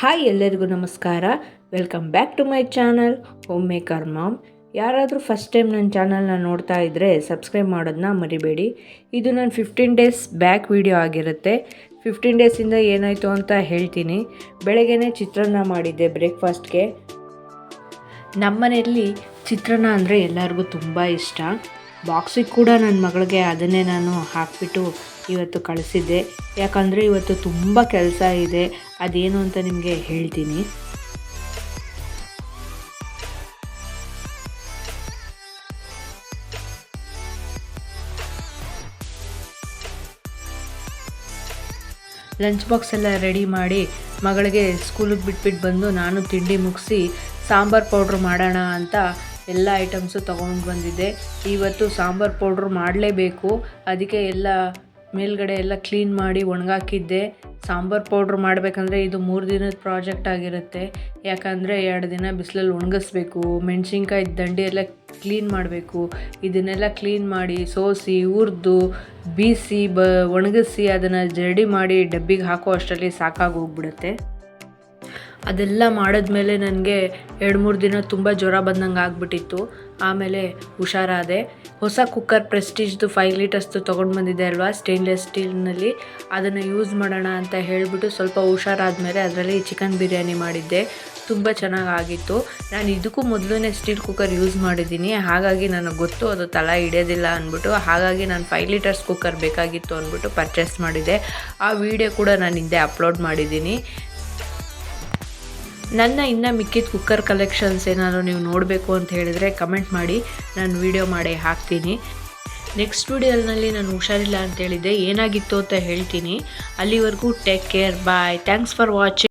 Hi ಎಲ್ಲರಿಗೂ ನಮಸ್ಕಾರ. Welcome back to my channel homemaker mom. ಯಾರಾದರೂ ಫಸ್ಟ್ ಟೈಮ್ ನನ್ನ ಚಾನಲ್ನ ನೋಡ್ತಾ ಇದ್ದರೆ ಸಬ್ಸ್ಕ್ರೈಬ್ ಮಾಡೋದನ್ನ ಮರಿಬೇಡಿ. ಇದು ನಾನು 15 ಡೇಸ್ ಬ್ಯಾಕ್ ವಿಡಿಯೋ ಆಗಿರುತ್ತೆ. 15 ಡೇಸಿಂದ ಏನಾಯಿತು ಅಂತ ಹೇಳ್ತೀನಿ. ಬೆಳಗ್ಗೆನೇ ಚಿತ್ರಾನ್ನ ಮಾಡಿದ್ದೆ ಬ್ರೇಕ್ಫಾಸ್ಟ್ಗೆ. ನಮ್ಮನೆಯಲ್ಲಿ ಚಿತ್ರಾನ್ನ ಅಂದರೆ ಎಲ್ಲರಿಗೂ ತುಂಬ ಇಷ್ಟ. ಬಾಕ್ಸಿಗೆ ಕೂಡ ನನ್ನ ಮಗಳಿಗೆ ಅದನ್ನೇ ನಾನು ಹಾಕಿಬಿಟ್ಟು ಇವತ್ತು ಕಳಿಸಿದ್ದೆ. ಯಾಕಂದರೆ ಇವತ್ತು ತುಂಬ ಕೆಲಸ ಇದೆ, ಅದೇನು ಅಂತ ನಿಮಗೆ ಹೇಳ್ತೀನಿ. ಲಂಚ್ ಬಾಕ್ಸ್ ಎಲ್ಲ ರೆಡಿ ಮಾಡಿ ಮಗಳಿಗೆ ಸ್ಕೂಲಿಗೆ ಬಿಟ್ಬಿಟ್ಟು ಬಂದು ನಾನು ತಿಂಡಿ ಮುಗಿಸಿ ಸಾಂಬಾರು ಪೌಡ್ರ್ ಮಾಡೋಣ ಅಂತ ಎಲ್ಲ ಐಟಮ್ಸು ತೊಗೊಂಡು ಬಂದಿದ್ದೆ. ಇವತ್ತು ಸಾಂಬಾರು ಪೌಡ್ರ್ ಮಾಡಲೇಬೇಕು, ಅದಕ್ಕೆ ಎಲ್ಲ ಮೇಲ್ಗಡೆ ಎಲ್ಲ ಕ್ಲೀನ್ ಮಾಡಿ ಒಣಗಾಕಿದ್ದೆ. ಸಾಂಬಾರು ಪೌಡ್ರ್ ಮಾಡಬೇಕಂದ್ರೆ ಇದು 3 ದಿನದ ಪ್ರಾಜೆಕ್ಟ್ ಆಗಿರುತ್ತೆ. ಯಾಕಂದರೆ 2 ದಿನ ಬಿಸಿಲಲ್ಲಿ ಒಣಗಿಸ್ಬೇಕು, ಮೆಣಸಿನ್ಕಾಯಿ ದಂಡಿ ಎಲ್ಲ ಕ್ಲೀನ್ ಮಾಡಬೇಕು. ಇದನ್ನೆಲ್ಲ ಕ್ಲೀನ್ ಮಾಡಿ ಸೋಸಿ ಹುರಿದು ಬೀಸಿ ಒಣಗಿಸಿ ಅದನ್ನು ಜರಡಿ ಮಾಡಿ ಡಬ್ಬಿಗೆ ಹಾಕೋ ಅಷ್ಟರಲ್ಲಿ ಸಾಕಾಗಿ ಹೋಗ್ಬಿಡುತ್ತೆ. ಅದೆಲ್ಲ ಮಾಡಿದ್ಮೇಲೆ ನನಗೆ 2-3 ದಿನ ತುಂಬ ಜ್ವರ ಬಂದಂಗೆ ಆಗಿಬಿಟ್ಟಿತ್ತು. ಆಮೇಲೆ ಹುಷಾರಾದೆ. ಹೊಸ ಕುಕ್ಕರ್ ಪ್ರೆಸ್ಟೀಜ್ದು 5 ಲೀಟರ್ಸ್ದು ತೊಗೊಂಡು ಬಂದಿದ್ದೆ ಅಲ್ವಾ, ಸ್ಟೇನ್ಲೆಸ್ ಸ್ಟೀಲ್ನಲ್ಲಿ. ಅದನ್ನು ಯೂಸ್ ಮಾಡೋಣ ಅಂತ ಹೇಳಿಬಿಟ್ಟು ಸ್ವಲ್ಪ ಹುಷಾರಾದಮೇಲೆ ಅದರಲ್ಲಿ ಚಿಕನ್ ಬಿರಿಯಾನಿ ಮಾಡಿದ್ದೆ. ತುಂಬ ಚೆನ್ನಾಗಾಗಿತ್ತು. ನಾನು ಇದಕ್ಕೂ ಮೊದಲೇ ಸ್ಟೀಲ್ ಕುಕ್ಕರ್ ಯೂಸ್ ಮಾಡಿದ್ದೀನಿ, ಹಾಗಾಗಿ ನನಗೆ ಗೊತ್ತು ಅದು ತಳ ಹಿಡಿಯೋದಿಲ್ಲ ಅಂದ್ಬಿಟ್ಟು. ಹಾಗಾಗಿ ನಾನು 5 ಲೀಟರ್ಸ್ ಕುಕ್ಕರ್ ಬೇಕಾಗಿತ್ತು ಅಂದ್ಬಿಟ್ಟು ಪರ್ಚೇಸ್ ಮಾಡಿದ್ದೆ. ಆ ವಿಡಿಯೋ ಕೂಡ ನಾನು ಹಿಂದೆ ಅಪ್ಲೋಡ್ ಮಾಡಿದ್ದೀನಿ. ನನ್ನ ಇನ್ನು ಮಿಕ್ಕಿದ ಕುಕ್ಕರ್ ಕಲೆಕ್ಷನ್ಸ್ ಏನಾದರೂ ನೀವು ನೋಡಬೇಕು ಅಂತ ಹೇಳಿದರೆ ಕಮೆಂಟ್ ಮಾಡಿ, ನಾನು ವಿಡಿಯೋ ಮಾಡಿ ಹಾಕ್ತೀನಿ. ನೆಕ್ಸ್ಟ್ ವಿಡಿಯೋನಲ್ಲಿ ನಾನು ಹುಷಾರಿಲ್ಲ ಅಂತ ಹೇಳಿದ್ದೆ, ಏನಾಗಿತ್ತು ಅಂತ ಹೇಳ್ತೀನಿ. ಅಲ್ಲಿವರೆಗೂ take care, bye. Thanks for watching.